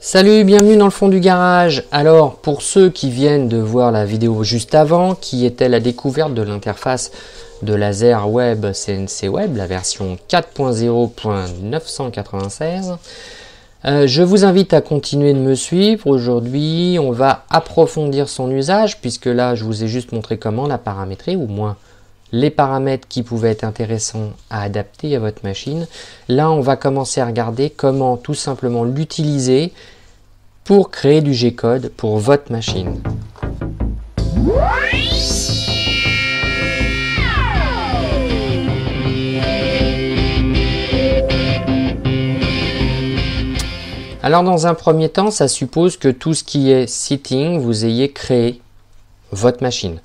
Salut, bienvenue dans le fond du garage. Alors, pour ceux qui viennent de voir la vidéo juste avant, qui était la découverte de l'interface de Laser Web CNC Web, la version 4.0.996, je vous invite à continuer de me suivre. Aujourd'hui, on va approfondir son usage, puisque là, je vous ai juste montré comment la paramétrer, ou moins les paramètres qui pouvaient être intéressants à adapter à votre machine. Là, on va commencer à regarder comment tout simplement l'utiliser pour créer du G-code pour votre machine. Alors dans un premier temps, ça suppose que tout ce qui est setting, vous ayez créé votre machine.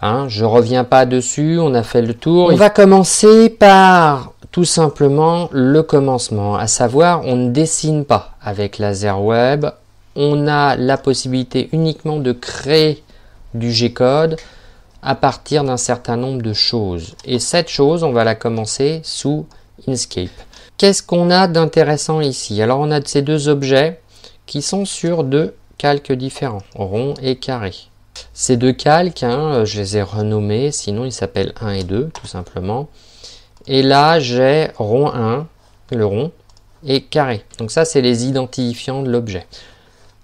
Je ne reviens pas dessus, on a fait le tour. On va commencer par tout simplement le commencement, à savoir on ne dessine pas avec Laser Web. On a la possibilité uniquement de créer du G-code à partir d'un certain nombre de choses. Et cette chose, on va la commencer sous Inkscape. Qu'est-ce qu'on a d'intéressant ici? Alors on a ces deux objets qui sont sur deux calques différents, rond et carré. Ces deux calques, je les ai renommés, sinon ils s'appellent 1 et 2 tout simplement. Et là j'ai rond 1, le rond, et carré. Donc ça c'est les identifiants de l'objet.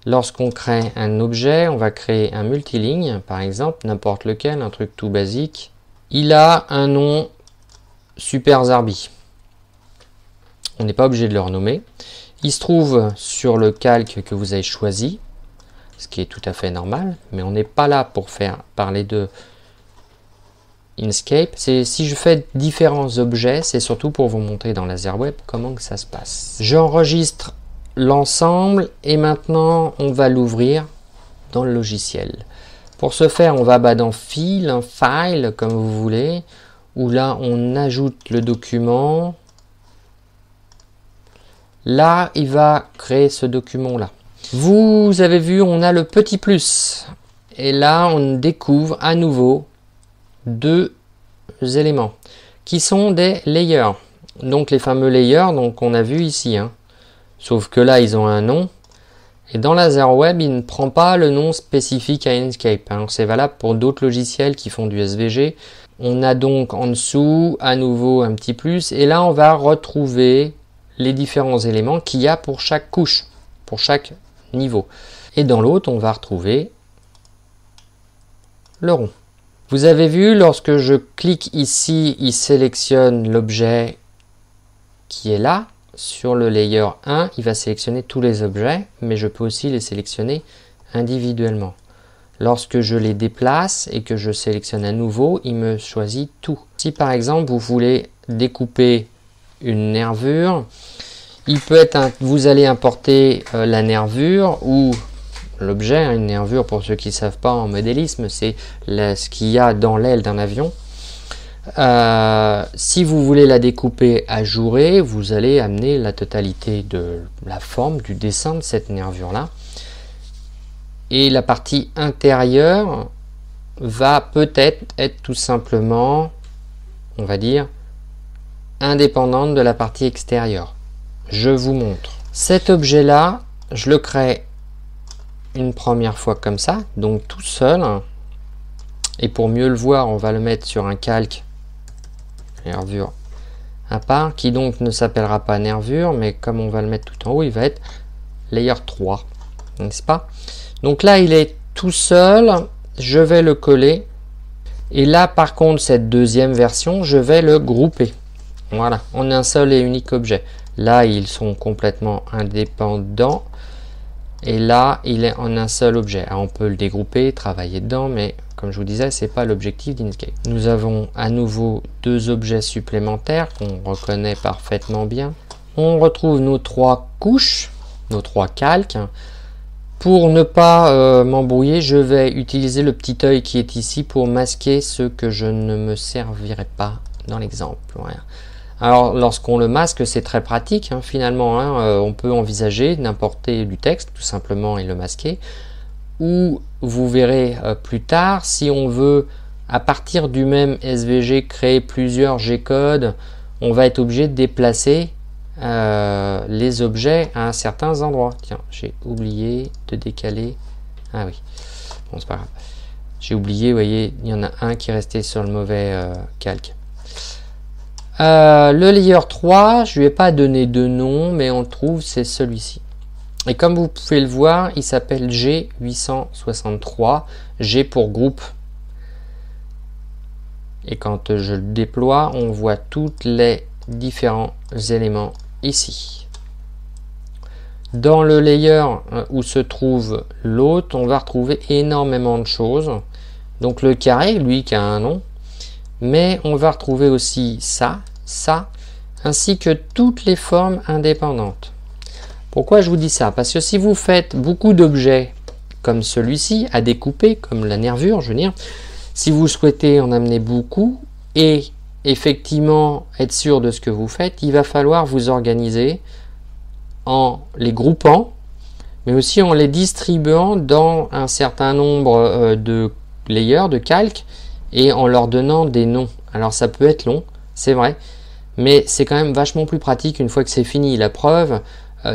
Lorsqu'on crée un objet, on va créer un multiligne, par exemple, n'importe lequel, un truc tout basique. Il a un nom Super Zarbi. On n'est pas obligé de le renommer. Il se trouve sur le calque que vous avez choisi, ce qui est tout à fait normal, mais on n'est pas là pour faire parler de Inkscape. Si je fais différents objets, c'est surtout pour vous montrer dans Laser Web comment que ça se passe. J'enregistre l'ensemble et maintenant on va l'ouvrir dans le logiciel. Pour ce faire, on va dans File, File comme vous voulez, où là on ajoute le document. Là, il va créer ce document là. Vous avez vu, on a le petit plus. Et là, on découvre à nouveau deux éléments qui sont des layers. Donc les fameux layers, donc on a vu ici. Sauf que là, ils ont un nom. Et dans Laser Web, il ne prend pas le nom spécifique à Inkscape. C'est valable pour d'autres logiciels qui font du SVG. On a donc en dessous, à nouveau, un petit plus. Et là, on va retrouver les différents éléments qu'il y a pour chaque couche, pour chaque niveau. Et dans l'autre, on va retrouver le rond. Vous avez vu, lorsque je clique ici, il sélectionne l'objet qui est là. Sur le layer 1, il va sélectionner tous les objets, mais je peux aussi les sélectionner individuellement. Lorsque je les déplace et que je sélectionne à nouveau, il me choisit tout. Si par exemple, vous voulez découper une nervure, il peut être vous allez importer la nervure ou l'objet. Une nervure, pour ceux qui ne savent pas en modélisme, c'est ce qu'il y a dans l'aile d'un avion. Si vous voulez la découper ajourée, vous allez amener la totalité de la forme du dessin de cette nervure là, et la partie intérieure va peut-être être tout simplement, on va dire, indépendante de la partie extérieure. Je vous montre. Cet objet là, je le crée une première fois comme ça, donc tout seul, et pour mieux le voir, on va le mettre sur un calque nervure à part, qui donc ne s'appellera pas nervure, mais comme on va le mettre tout en haut, il va être layer 3, n'est-ce pas? Donc là, il est tout seul, je vais le coller, et là, par contre, cette deuxième version, je vais le grouper. Voilà, on a un seul et unique objet. Là, ils sont complètement indépendants, et là, il est en un seul objet. Alors, on peut le dégrouper, travailler dedans, mais comme je vous disais, ce n'est pas l'objectif d'Inkscape. Nous avons à nouveau deux objets supplémentaires qu'on reconnaît parfaitement bien. On retrouve nos trois couches, nos trois calques. Pour ne pas m'embrouiller, je vais utiliser le petit œil qui est ici pour masquer ce que je ne me servirai pas dans l'exemple. Voilà. Alors, lorsqu'on le masque, c'est très pratique. Finalement, on peut envisager d'importer du texte, tout simplement, et le masquer. Ou, vous verrez plus tard, si on veut, à partir du même SVG, créer plusieurs G-codes, on va être obligé de déplacer les objets à certains endroits. Tiens, j'ai oublié de décaler. Ah oui, bon, c'est pas grave. J'ai oublié, vous voyez, il y en a un qui est resté sur le mauvais calque. Le layer 3, je ne lui ai pas donné de nom, mais on le trouve, c'est celui-ci. Et comme vous pouvez le voir, il s'appelle G863, G pour groupe. Et quand je le déploie, on voit tous les différents éléments ici. Dans le layer où se trouve l'autre, on va retrouver énormément de choses. Donc le carré, lui qui a un nom, mais on va retrouver aussi ça, ainsi que toutes les formes indépendantes. Pourquoi je vous dis ça? Parce que si vous faites beaucoup d'objets comme celui-ci, à découper, comme la nervure, je veux dire, si vous souhaitez en amener beaucoup et effectivement être sûr de ce que vous faites, il va falloir vous organiser en les groupant, mais aussi en les distribuant dans un certain nombre de layers, de calques, et en leur donnant des noms. Alors ça peut être long, c'est vrai, mais c'est quand même vachement plus pratique une fois que c'est fini. La preuve,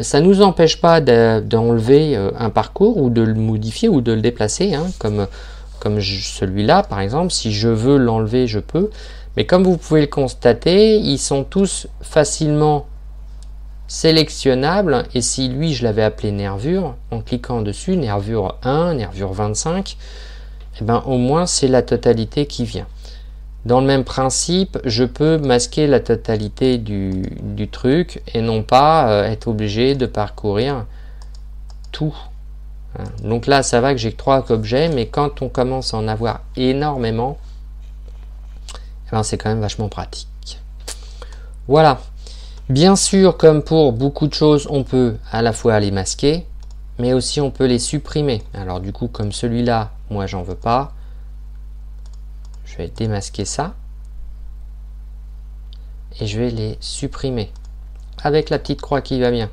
ça ne nous empêche pas d'enlever un parcours ou de le modifier ou de le déplacer, hein, comme celui-là par exemple. Si je veux l'enlever, je peux. Mais comme vous pouvez le constater, ils sont tous facilement sélectionnables. Et si lui, je l'avais appelé nervure, en cliquant dessus, nervure 1, nervure 25, et ben, au moins c'est la totalité qui vient. Dans le même principe, je peux masquer la totalité du truc et non pas être obligé de parcourir tout. Donc là, ça va que j'ai que 3 objets, mais quand on commence à en avoir énormément, eh ben, c'est quand même vachement pratique. Voilà. Bien sûr, comme pour beaucoup de choses, on peut à la fois les masquer, mais aussi on peut les supprimer. Alors du coup, comme celui-là, moi j'en veux pas. Je vais démasquer ça et je vais les supprimer avec la petite croix qui va bien.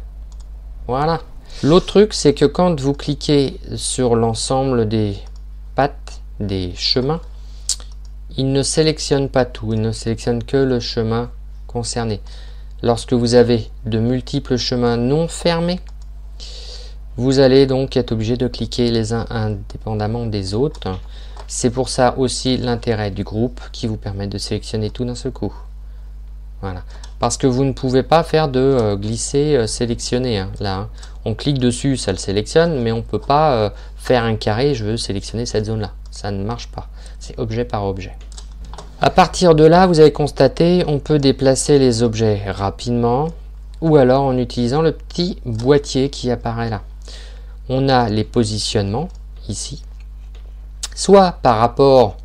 Voilà. L'autre truc, c'est que quand vous cliquez sur l'ensemble des pattes, des chemins, il ne sélectionne pas tout, il ne sélectionne que le chemin concerné. Lorsque vous avez de multiples chemins non fermés, vous allez donc être obligé de cliquer les uns indépendamment des autres. C'est pour ça aussi l'intérêt du groupe qui vous permet de sélectionner tout d'un seul coup. Voilà. Parce que vous ne pouvez pas faire de glisser sélectionner. Hein. Là, hein. On clique dessus, ça le sélectionne, mais on ne peut pas faire un carré, je veux sélectionner cette zone-là. Ça ne marche pas. C'est objet par objet. À partir de là, vous avez constaté, on peut déplacer les objets rapidement ou alors en utilisant le petit boîtier qui apparaît là. On a les positionnements ici, soit par rapport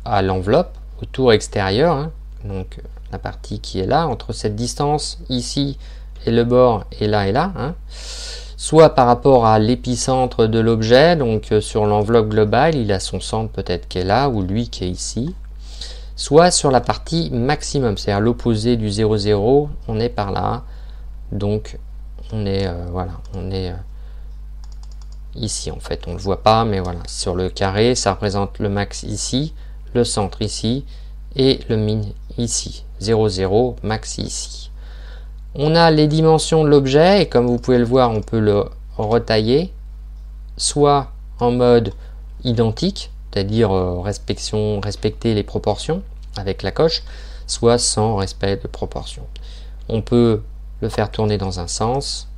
à l'enveloppe, au tour extérieur, hein, donc la partie qui est là, entre cette distance ici et le bord et là, hein, soit par rapport à l'épicentre de l'objet, donc sur l'enveloppe globale, il a son centre peut-être qui est là, ou lui qui est ici, soit sur la partie maximum, c'est-à-dire l'opposé du 0, 0, on est par là, donc on est, voilà, on est ici en fait, on ne le voit pas, mais voilà, sur le carré, ça représente le max ici, le centre ici, et le min ici, 0, 0, max ici. On a les dimensions de l'objet, et comme vous pouvez le voir, on peut le retailler, soit en mode identique, c'est-à-dire respecter les proportions avec la coche, soit sans respect de proportions. On peut le faire tourner dans un sens.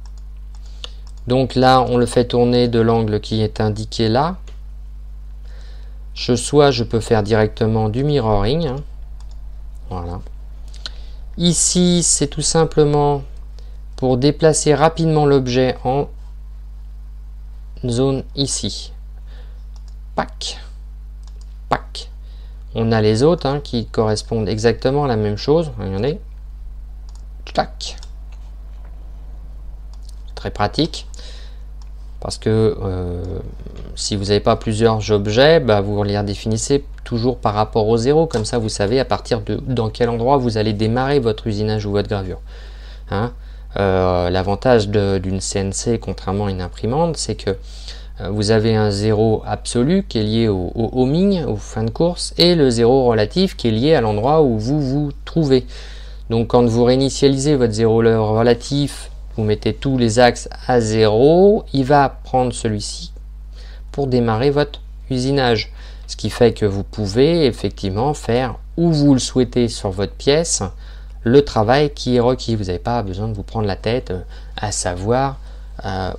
Donc là, on le fait tourner de l'angle qui est indiqué là. Soit je peux faire directement du mirroring. Hein. Voilà. Ici, c'est tout simplement pour déplacer rapidement l'objet en zone ici. Pac. Pac. On a les autres hein, qui correspondent exactement à la même chose. Regardez. Tac. Très pratique. Parce que si vous n'avez pas plusieurs objets, bah, vous les redéfinissez toujours par rapport au 0. Comme ça, vous savez à partir de dans quel endroit vous allez démarrer votre usinage ou votre gravure. Hein, l'avantage d'une CNC, contrairement à une imprimante, c'est que vous avez un 0 absolu qui est lié au min, aux fins de course, et le 0 relatif qui est lié à l'endroit où vous vous trouvez. Donc quand vous réinitialisez votre 0 relatif, vous mettez tous les axes à 0, il va prendre celui-ci pour démarrer votre usinage. Ce qui fait que vous pouvez effectivement faire où vous le souhaitez sur votre pièce le travail qui est requis. Vous n'avez pas besoin de vous prendre la tête à savoir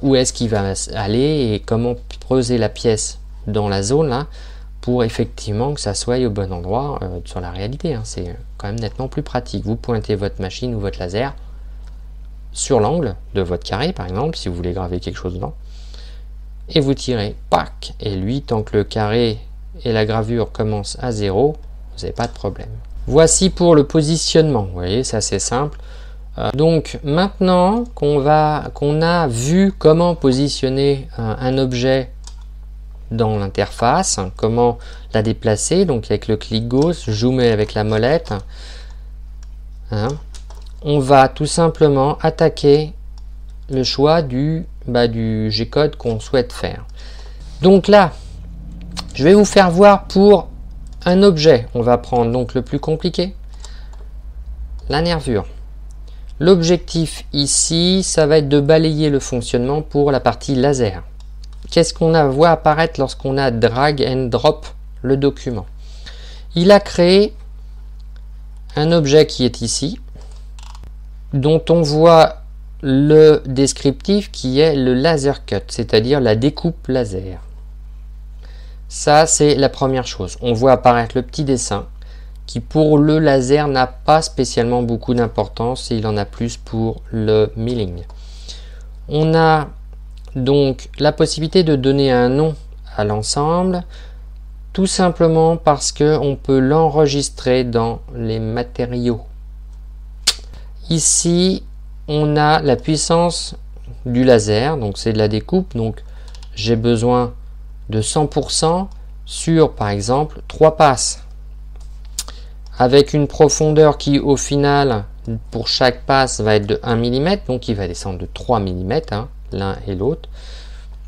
où est-ce qu'il va aller et comment creuser la pièce dans la zone là pour effectivement que ça soit au bon endroit sur la réalité. Hein. C'est quand même nettement plus pratique. Vous pointez votre machine ou votre laser sur l'angle de votre carré par exemple si vous voulez graver quelque chose dedans et vous tirez, pac, et lui tant que le carré et la gravure commencent à 0, vous n'avez pas de problème. Voici pour le positionnement, vous voyez, c'est assez simple. Donc maintenant qu'on a vu comment positionner un objet dans l'interface, comment la déplacer, donc avec le clic gauche, zoomer avec la molette, hein, on va tout simplement attaquer le choix du G-code qu'on souhaite faire. Donc là, je vais vous faire voir pour un objet. On va prendre donc le plus compliqué, la nervure. L'objectif ici, ça va être de balayer le fonctionnement pour la partie laser. Qu'est-ce qu'on voit apparaître lorsqu'on a drag and drop le document? Il a créé un objet qui est ici, dont on voit le descriptif qui est le laser cut, c'est-à-dire la découpe laser. Ça, c'est la première chose. On voit apparaître le petit dessin qui, pour le laser, n'a pas spécialement beaucoup d'importance et il en a plus pour le milling. On a donc la possibilité de donner un nom à l'ensemble, tout simplement parce qu'on peut l'enregistrer dans les matériaux. Ici, on a la puissance du laser, donc c'est de la découpe, donc j'ai besoin de 100% sur par exemple 3 passes avec une profondeur qui au final pour chaque passe va être de 1 mm, donc il va descendre de 3 mm hein, l'un et l'autre.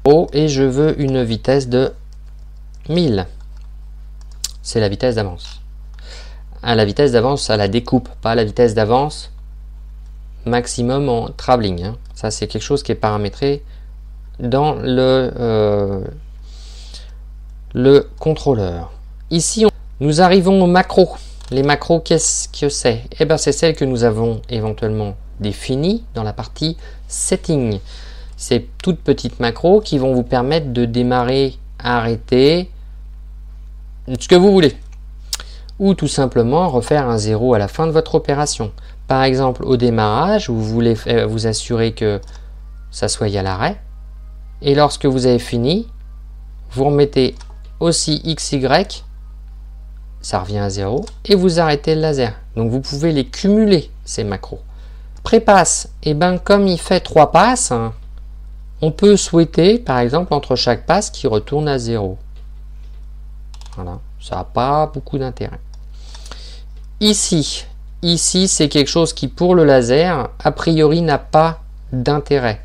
Oh, et je veux une vitesse de 1000, c'est la vitesse d'avance. À la vitesse d'avance à la découpe, pas la vitesse d'avance maximum en travelling. Hein. Ça c'est quelque chose qui est paramétré dans le contrôleur. Ici, nous arrivons aux macros. Les macros, qu'est-ce que c'est? Eh bien, c'est celles que nous avons éventuellement définies dans la partie setting. Ces toutes petites macros qui vont vous permettre de démarrer, arrêter, ce que vous voulez. Ou tout simplement refaire un 0 à la fin de votre opération. Par exemple, au démarrage, vous voulez vous assurer que ça soit à l'arrêt. Et lorsque vous avez fini, vous remettez aussi XY, ça revient à 0, et vous arrêtez le laser. Donc vous pouvez les cumuler, ces macros. Prépasse, et ben comme il fait 3 passes, hein, on peut souhaiter, par exemple, entre chaque passe, qu'il retourne à 0. Voilà, ça n'a pas beaucoup d'intérêt. Ici, c'est quelque chose qui, pour le laser, a priori, n'a pas d'intérêt.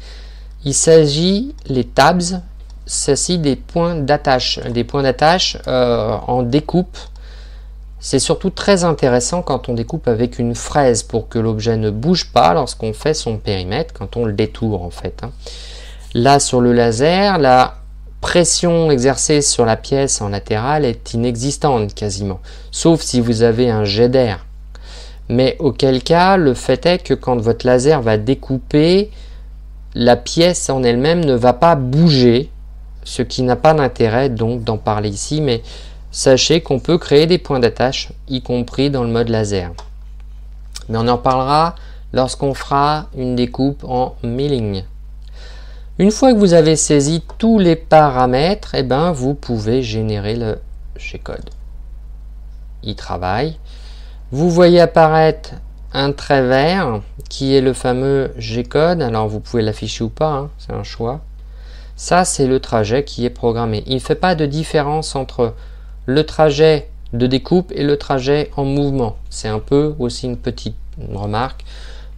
Il s'agit, les tabs, c'est des points d'attache. Des points d'attache en découpe. C'est surtout très intéressant quand on découpe avec une fraise pour que l'objet ne bouge pas lorsqu'on fait son périmètre, quand on le détourne en fait. Hein. Là, sur le laser, la pression exercée sur la pièce en latéral est inexistante quasiment, sauf si vous avez un jet d'air. Mais auquel cas, le fait est que quand votre laser va découper, la pièce en elle-même ne va pas bouger, ce qui n'a pas d'intérêt donc d'en parler ici, mais sachez qu'on peut créer des points d'attache, y compris dans le mode laser. Mais on en parlera lorsqu'on fera une découpe en milling. Une fois que vous avez saisi tous les paramètres, eh ben, vous pouvez générer le G-code. Il travaille. Vous voyez apparaître un trait vert qui est le fameux G-code. Alors vous pouvez l'afficher ou pas, hein, c'est un choix. Ça, c'est le trajet qui est programmé. Il ne fait pas de différence entre le trajet de découpe et le trajet en mouvement. C'est un peu aussi une petite remarque.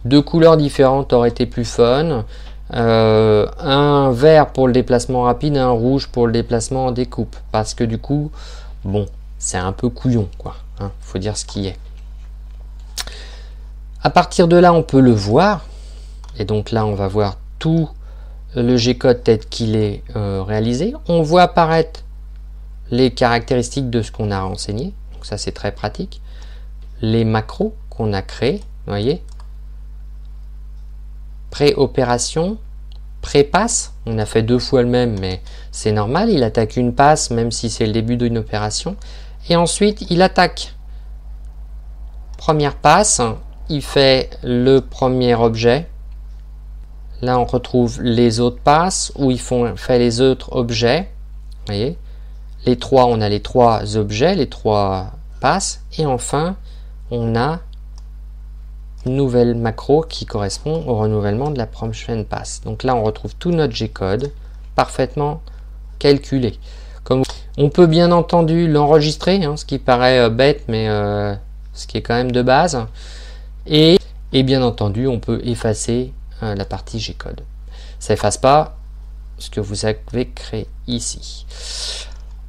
2 couleurs différentes auraient été plus fun. Un vert pour le déplacement rapide et un rouge pour le déplacement en découpe. Parce que du coup, bon, c'est un peu couillon, quoi. Hein, faut dire ce qui est. À partir de là, on peut le voir. Et donc là, on va voir tout le G-code tel qu'il est réalisé. On voit apparaître les caractéristiques de ce qu'on a renseigné. Donc ça, c'est très pratique. Les macros qu'on a créés, vous voyez. Pré-opération, pré-passe. On a fait 2 fois le même, mais c'est normal. Il attaque une passe, même si c'est le début d'une opération. Et ensuite, il attaque. Première passe, il fait le premier objet. Là, on retrouve les autres passes où ils fait les autres objets. Vous voyez, les 3, on a les 3 objets, les 3 passes. Et enfin, on a une nouvelle macro qui correspond au renouvellement de la prochaine passe. Donc là, on retrouve tout notre G-code parfaitement calculé. Comme on peut bien entendu l'enregistrer, ce qui paraît bête, mais ce qui est quand même de base. Et bien entendu, on peut effacer la partie G-code. Ça efface pas ce que vous avez créé ici.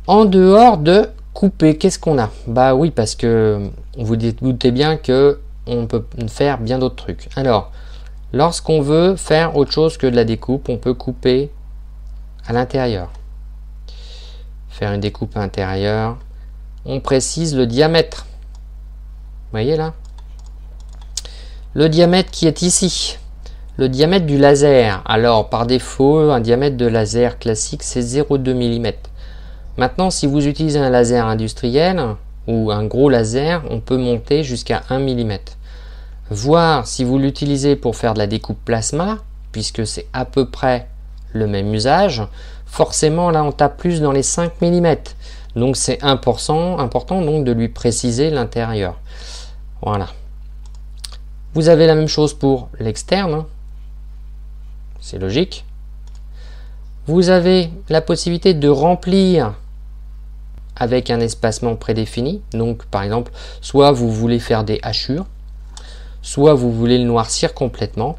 En dehors de couper, qu'est-ce qu'on a? Bah oui, parce que vous doutez bien que on peut faire bien d'autres trucs. Alors, lorsqu'on veut faire autre chose que de la découpe, on peut couper à l'intérieur. Faire une découpe intérieure. On précise le diamètre. Vous voyez là? Le diamètre qui est ici. Le diamètre du laser. Alors, par défaut, un diamètre de laser classique, c'est 0,2 mm. Maintenant, si vous utilisez un laser industriel ou un gros laser, on peut monter jusqu'à 1 mm. Voir si vous l'utilisez pour faire de la découpe plasma, puisque c'est à peu près le même usage, forcément, là, on tape plus dans les 5 mm. Donc, c'est important donc, de lui préciser l'intérieur. Voilà. Vous avez la même chose pour l'externe. C'est logique. Vous avez la possibilité de remplir avec un espacement prédéfini. Donc, par exemple, soit vous voulez faire des hachures, soit vous voulez le noircir complètement.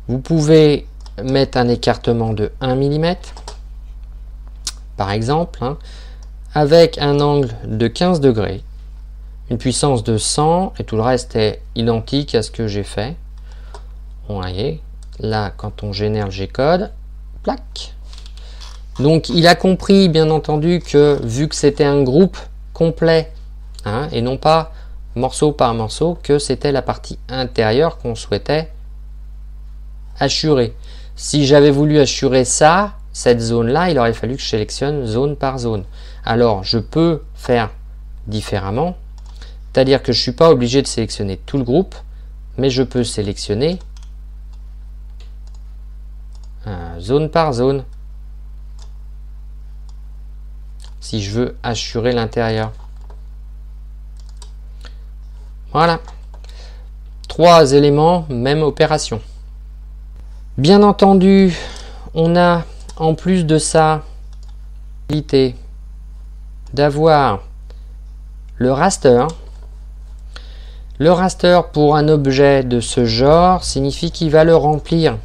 Vous pouvez mettre un écartement de 1 mm, par exemple, avec un angle de 15 degrés, une puissance de 100, et tout le reste est identique à ce que j'ai fait. Vous voyez, là, quand on génère le G-code, plac. Donc, il a compris, bien entendu, que vu que c'était un groupe complet, et non pas morceau par morceau, que c'était la partie intérieure qu'on souhaitait hachurer. Si j'avais voulu hachurer ça, cette zone-là, il aurait fallu que je sélectionne zone par zone. Alors, je peux faire différemment, c'est-à-dire que je ne suis pas obligé de sélectionner tout le groupe, mais je peux sélectionner zone par zone, si je veux hachurer l'intérieur. Voilà. 3 éléments, même opération. Bien entendu, on a en plus de ça l'idée d'avoir le raster. Le raster pour un objet de ce genre signifie qu'il va le remplir.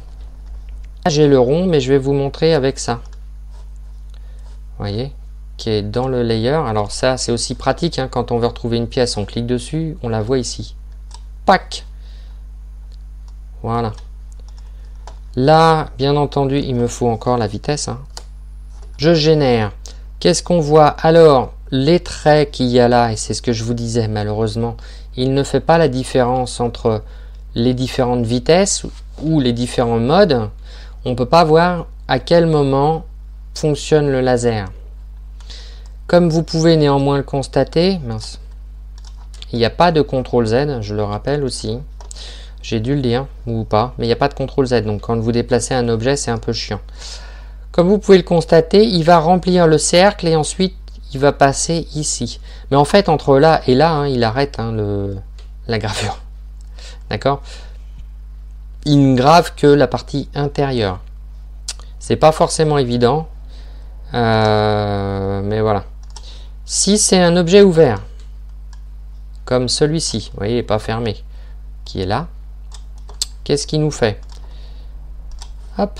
J'ai le rond, mais je vais vous montrer avec ça. Vous voyez, qui est dans le layer. Alors ça, c'est aussi pratique, quand on veut retrouver une pièce, on clique dessus, on la voit ici. Pac. Voilà. Là, bien entendu, il me faut encore la vitesse. Je génère. Qu'est-ce qu'on voit? Alors, les traits qu'il y a là, et c'est ce que je vous disais, malheureusement, il ne fait pas la différence entre les différentes vitesses ou les différents modes. On ne peut pas voir à quel moment fonctionne le laser. Comme vous pouvez néanmoins le constater, mince, il n'y a pas de CTRL Z, je le rappelle aussi. J'ai dû le dire, ou pas, mais il n'y a pas de CTRL Z. Donc quand vous déplacez un objet, c'est un peu chiant. Comme vous pouvez le constater, il va remplir le cercle et ensuite il va passer ici. Mais en fait, entre là et là, il arrête la gravure. D'accord? Il ne grave que la partie intérieure. C'est pas forcément évident, mais voilà. Si c'est un objet ouvert, comme celui-ci, vous voyez, pas fermé, qui est là, qu'est-ce qu'il nous fait? Hop.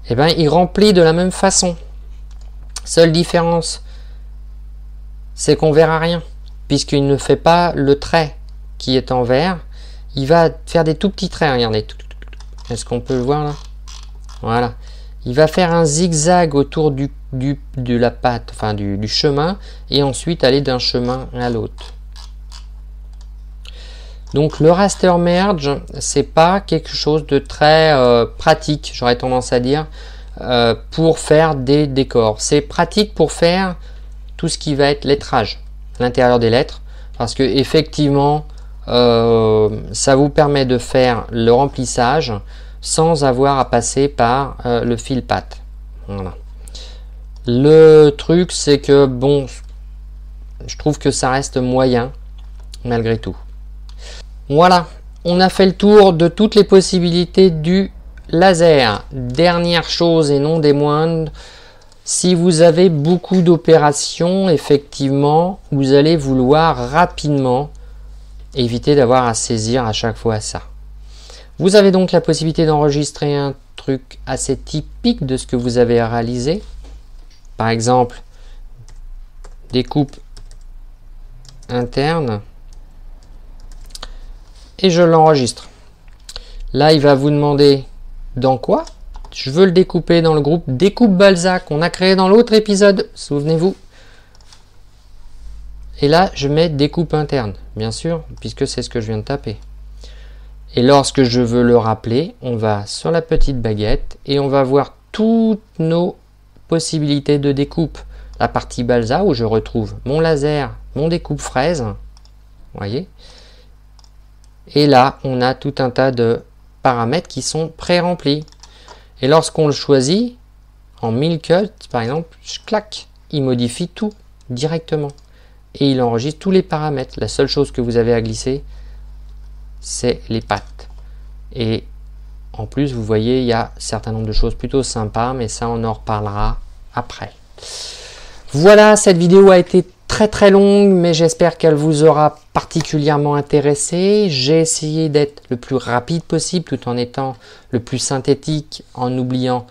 Eh bien, il remplit de la même façon. Seule différence, c'est qu'on verra rien, puisqu'il ne fait pas le trait qui est en vert. il va faire des tout petits traits, regardez. Est-ce qu'on peut le voir là? Voilà. Il va faire un zigzag autour de la patte, enfin du chemin, et ensuite aller d'un chemin à l'autre. Donc le raster merge, c'est pas quelque chose de très pratique, j'aurais tendance à dire, pour faire des décors. C'est pratique pour faire tout ce qui va être lettrage, l'intérieur des lettres, parce que effectivement, ça vous permet de faire le remplissage sans avoir à passer par le fil patte. Voilà. Le truc, c'est que bon, je trouve que ça reste moyen malgré tout. Voilà, on a fait le tour de toutes les possibilités du laser. Dernière chose et non des moindres, si vous avez beaucoup d'opérations, effectivement, vous allez vouloir rapidement éviter d'avoir à saisir à chaque fois ça. Vous avez donc la possibilité d'enregistrer un truc assez typique de ce que vous avez réalisé. Par exemple, découpe interne. Et je l'enregistre. Là, il va vous demander dans quoi. Je veux le découper dans le groupe Découpe Balzac qu'on a créé dans l'autre épisode, souvenez-vous. Et là, je mets découpe interne, bien sûr, puisque c'est ce que je viens de taper. Et lorsque je veux le rappeler, on va sur la petite baguette et on va voir toutes nos possibilités de découpe. La partie Balzac où je retrouve mon laser, mon découpe fraise, vous voyez. Et là, on a tout un tas de paramètres qui sont pré-remplis. Et lorsqu'on le choisit, en 1000 cuts, par exemple, clac, il modifie tout directement. Et il enregistre tous les paramètres. La seule chose que vous avez à glisser, c'est les pattes. Et en plus, vous voyez, il y a un certain nombre de choses plutôt sympas, mais ça, on en reparlera après. Voilà, cette vidéo a été très longue, mais j'espère qu'elle vous aura particulièrement intéressé. J'ai essayé d'être le plus rapide possible tout en étant le plus synthétique, en oubliant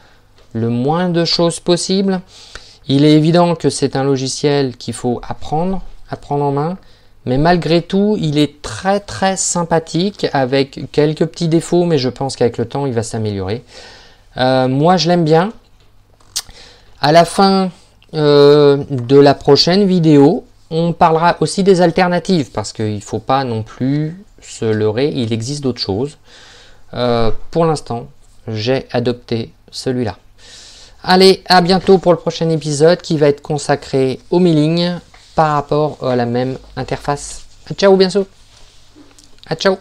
le moins de choses possible. Il est évident que c'est un logiciel qu'il faut apprendre en main, mais malgré tout, il est très sympathique avec quelques petits défauts, mais je pense qu'avec le temps, il va s'améliorer. Moi, je l'aime bien. À la fin de la prochaine vidéo, on parlera aussi des alternatives parce qu'il ne faut pas non plus se leurrer, il existe d'autres choses. Pour l'instant, j'ai adopté celui-là. Allez, à bientôt pour le prochain épisode qui va être consacré au milling par rapport à la même interface. Ciao, bien sûr. Ciao.